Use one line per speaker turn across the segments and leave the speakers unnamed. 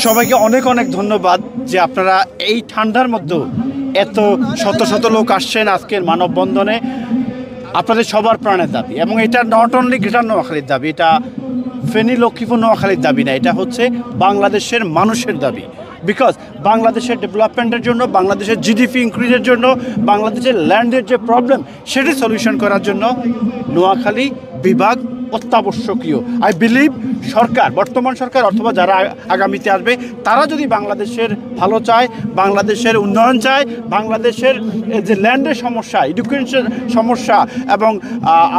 সবাইকে অনেক অনেক ধন্যবাদ যে আপনারা এই ঠান্ডার মধ্যেও এত শত শত লোক আসছেন আজকের মানববন্ধনে। আপনাদের সবার প্রাণের দাবি, এবং এটা নট অনলি গ্রেটার নোয়াখালীর দাবি, এটা ফেনী লক্ষ্মীপুর নোয়াখালীর দাবি না, এটা হচ্ছে বাংলাদেশের মানুষের দাবি। বিকজ বাংলাদেশের ডেভেলপমেন্টের জন্য, বাংলাদেশের জিডিপি ইনক্রিজের জন্য, বাংলাদেশের ল্যান্ডের যে প্রবলেম সেটি সলিউশন করার জন্য নোয়াখালী বিভাগ অত্যাবশ্যকীয়। আই বিলিভ সরকার, বর্তমান সরকার অথবা যারা আগামীতে আসবে, তারা যদি বাংলাদেশের ভালো চায়, বাংলাদেশের উন্নয়ন চায়, বাংলাদেশের যে ল্যান্ডের সমস্যা, এডুকেশন সমস্যা এবং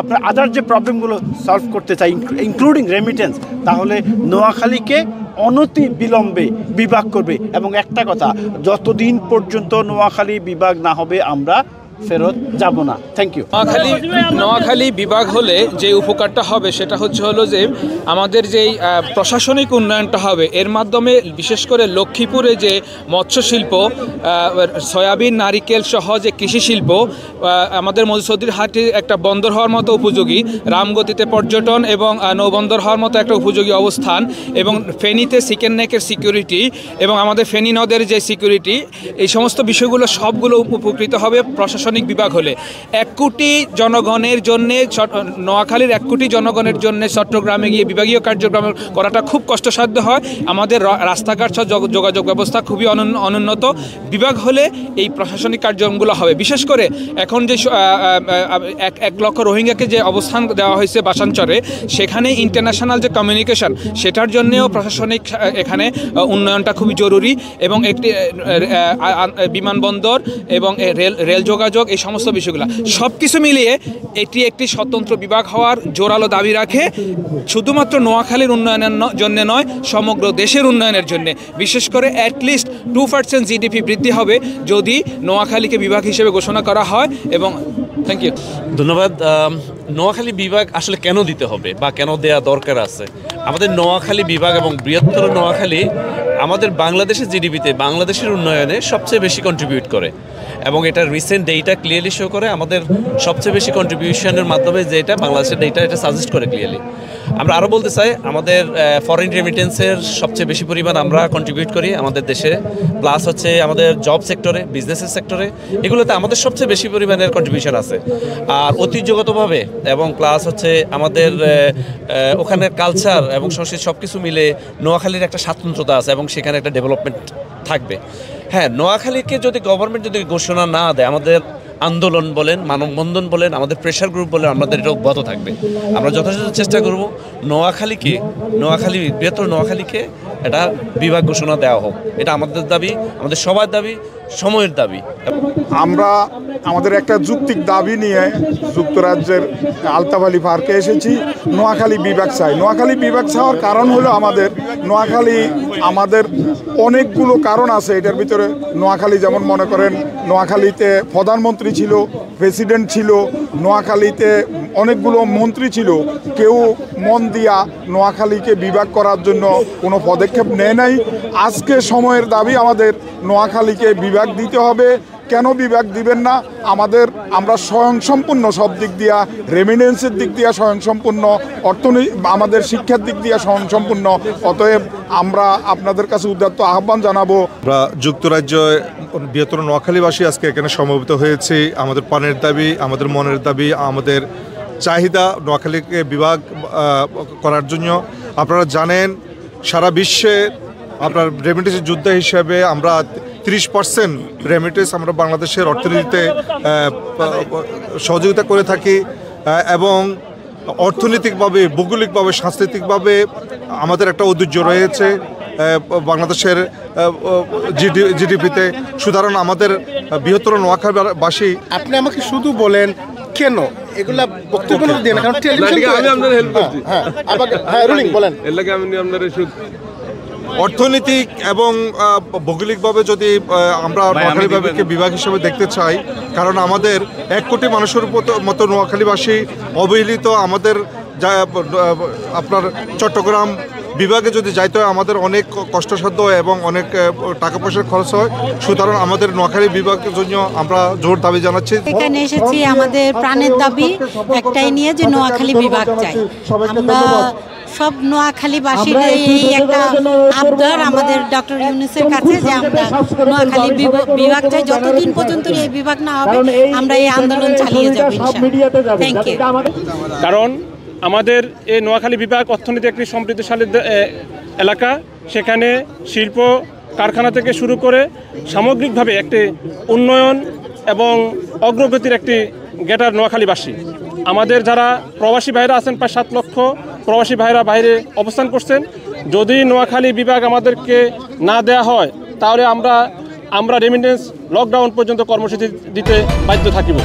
আপনার আদার যে প্রবলেমগুলো সলভ করতে চায়, ইনক্লুডিং রেমিটেন্স, তাহলে নোয়াখালীকে অনতি বিলম্বে বিভাগ করবে। এবং একটা কথা, যতদিন পর্যন্ত নোয়াখালী বিভাগ না হবে আমরা ফেরত যাব না। Thank you.
নোয়াখালী বিভাগ হলে যে উপকারটা হবে সেটা হলো যে আমাদের যেই প্রশাসনিক উন্নয়নটা হবে, এর মাধ্যমে বিশেষ করে লক্ষ্মীপুরে যে মৎস্য শিল্প, সয়াবিন, নারিকেল সহ যে কৃষি শিল্প, আমাদের মধুচৌধুরী হাটে একটা বন্দর হওয়ার মতো উপযোগী, রামগতিতে পর্যটন এবং নৌবন্দর হওয়ার মতো একটা উপযোগী অবস্থান, এবং ফেনীতে চিকেন নেকের সিকিউরিটি এবং আমাদের ফেনী নদের যে সিকিউরিটি, এই সমস্ত বিষয়গুলো সবগুলো উপকৃত হবে প্রশাসনিক বিভাগ হলে। 1 কোটি জনগণের জন্য, নোয়াখালীর 1 কোটি জনগণের জন্য চট্টগ্রামে গিয়ে বিভাগীয় কার্যক্রম করাটা খুব কষ্টসাধ্য হয়। আমাদের রাস্তাঘাট সহ যোগাযোগ ব্যবস্থা খুবই অনুন্নত। বিভাগ হলে এই প্রশাসনিক কার্যক্রমগুলো হবে। বিশেষ করে এখন যে 1 লক্ষ রোহিঙ্গাকে যে অবস্থান দেওয়া হয়েছে বাসানচরে, সেখানে ইন্টারন্যাশনাল যে কমিউনিকেশন, সেটার জন্যেও প্রশাসনিক এখানে উন্নয়নটা খুবই জরুরি, এবং একটি বিমানবন্দর এবং রেল যোগাযোগ, এই সমস্ত বিষয়গুলো সব কিছু মিলিয়ে এটি একটি স্বতন্ত্র বিভাগ হওয়ার জোরালো দাবি রাখে, শুধুমাত্র নোয়াখালীর উন্নয়নের জন্য নয়, সমগ্র দেশের উন্নয়নের জন্য। বিশেষ করে অ্যাটলিস্ট 2% জিডিপি বৃদ্ধি হবে যদি নোয়াখালীকে বিভাগ হিসেবে ঘোষণা করা হয়। এবং থ্যাংক ইউ,
ধন্যবাদ। নোয়াখালী বিভাগ আসলে কেন দিতে হবে বা কেন দেয়া দরকার আছে? আমাদের নোয়াখালী বিভাগ এবং বৃহত্তর নোয়াখালী আমাদের বাংলাদেশের জিডিপিতে, বাংলাদেশের উন্নয়নে সবচেয়ে বেশি কন্ট্রিবিউট করে, এবং এটা রিসেন্ট ডেটা ক্লিয়ারলি শো করে আমাদের সবচেয়ে বেশি কন্ট্রিবিউশনের মাধ্যমে যেটা বাংলাদেশের ডেটা এটা সাজেস্ট করে ক্লিয়ারলি। আমরা আরও বলতে চাই, আমাদের ফরেন রেমিটেন্সের সবচেয়ে বেশি পরিমাণ আমরা কন্ট্রিবিউট করি আমাদের দেশে, প্লাস হচ্ছে আমাদের জব সেক্টরে, বিজনেসের সেক্টরে, এগুলোতে আমাদের সবচেয়ে বেশি পরিমাণের কন্ট্রিবিউশন আছে। আর ঐতিহ্যগতভাবে এবং প্লাস হচ্ছে আমাদের ওখানের কালচার এবং সংস্কৃতি সব কিছু মিলে নোয়াখালীর একটা স্বাতন্ত্র্যতা আছে, এবং সেখানে একটা ডেভেলপমেন্ট থাকবে। হ্যাঁ, নোয়াখালীকে যদি গভর্নমেন্ট যদি ঘোষণা না দেয়, আমাদের আন্দোলন বলেন, মানববন্ধন বলেন, আমাদের প্রেশার গ্রুপ বলেন, আমাদের এটা অব্যাহত থাকবে। আমরা যথাযথ চেষ্টা করব নোয়াখালী বৃহত্তর নোয়াখালীকে এটা বিভাগ ঘোষণা দেওয়া হোক। এটা আমাদের দাবি, আমাদের সবার দাবি, সময়ের দাবি।
আমরা আমাদের একটা যৌক্তিক দাবি নিয়ে যুক্তরাজ্যের আলতাবালি পার্কে এসেছি। নোয়াখালী বিভাগ চাই। নোয়াখালী বিভাগ চাওয়ার কারণ হলো আমাদের অনেকগুলো কারণ আছে। এটার ভিতরে নোয়াখালী, যেমন মনে করেন নোয়াখালীতে প্রধানমন্ত্রী ছিল, প্রেসিডেন্ট ছিল, নোয়াখালীতে অনেকগুলো মন্ত্রী ছিল, কেউ মন দিয়া নোয়াখালীকে বিভাগ করার জন্য কোনো পদক্ষেপ নেয় নাই। আজকে সময়ের দাবি, আমাদের নোয়াখালীকে বিভাগ দিতে হবে। কেন বিভাগ দিবেন না? আমরা স্বয়ংসম্পূর্ণ সব দিক দিয়া, রেমিটেন্সের দিক দিয়া স্বয়ংসম্পূর্ণ, অর্থনীতি, আমাদের শিক্ষার দিক দিয়া স্বয়ংসম্পূর্ণ। অতএব আমরা আপনাদের কাছে উদাত্ত আহ্বান জানাবো।
আমরা যুক্তরাজ্য বৃহত্তর নোয়াখালীবাসী আজকে এখানে সমবেত হয়েছি। আমাদের প্রাণের দাবি, আমাদের মনের দাবি, আমাদের চাহিদা নোয়াখালীকে বিভাগ করার জন্য। আপনারা জানেন, সারা বিশ্বে আপনার রেমিটেন্সের যোদ্ধা হিসেবে আমরা 30% রেমিটেন্স আমরা বাংলাদেশের অর্থনীতিতে সহযোগিতা করে থাকি, এবং অর্থনৈতিকভাবে, ভৌগোলিকভাবে, সাংস্কৃতিকভাবে আমাদের একটা ঐতিহ্য রয়েছে বাংলাদেশের জিডিপিতে। সুতরাং আমাদের বৃহত্তর নোয়াখালীবাসী,
আপনি আমাকে শুধু বলেন কেন এগুলা বক্তব্য দেন, কারণ
অর্থনৈতিক এবং ভৌগোলিকভাবে যদি আমরা নোয়াখালী বিভাগকে বিভাগ হিসেবে দেখতে চাই, কারণ আমাদের 1 কোটি মানুষের মতো নোয়াখালীবাসী অবহেলিত। আমাদের আপনার চট্টগ্রাম বিভাগে যদি যাইতে হয় আমাদের অনেক কষ্টসাধ্য এবং অনেক টাকা পয়সার খরচ হয়। সুতরাং আমাদের নোয়াখালী বিভাগের জন্য আমরা জোর দাবি জানাচ্ছি।
এখানে এসেছি আমাদের প্রাণের দাবি একটাই নিয়ে, যে নোয়াখালী বিভাগ চাই। আমরা সব নোয়াখালীবাসীর এই একটা আবদার আমাদের ডক্টর ইউনূসের কাছে যে আমরা নোয়াখালী বিভাগ চাই। যতদিন পর্যন্ত এই বিভাগ না হবে আমরা এই আন্দোলন চালিয়ে যাব ইনশাআল্লাহ। Thank you.
কারণ আমাদের এই নোয়াখালী বিভাগ অর্থনীতি একটি সমৃদ্ধশালী এলাকা, সেখানে শিল্প কারখানা থেকে শুরু করে সামগ্রিকভাবে একটি উন্নয়ন এবং অগ্রগতির একটি গেটার নোয়াখালীবাসী। আমাদের যারা প্রবাসী ভাইরা আছেন প্রায় 7 লক্ষ প্রবাসী ভাইরা বাইরে অবস্থান করছেন। যদি নোয়াখালী বিভাগ আমাদেরকে না দেয়া হয় তাহলে আমরা রেমিটেন্স লকডাউন পর্যন্ত কর্মসূচি দিতে বাধ্য থাকিব।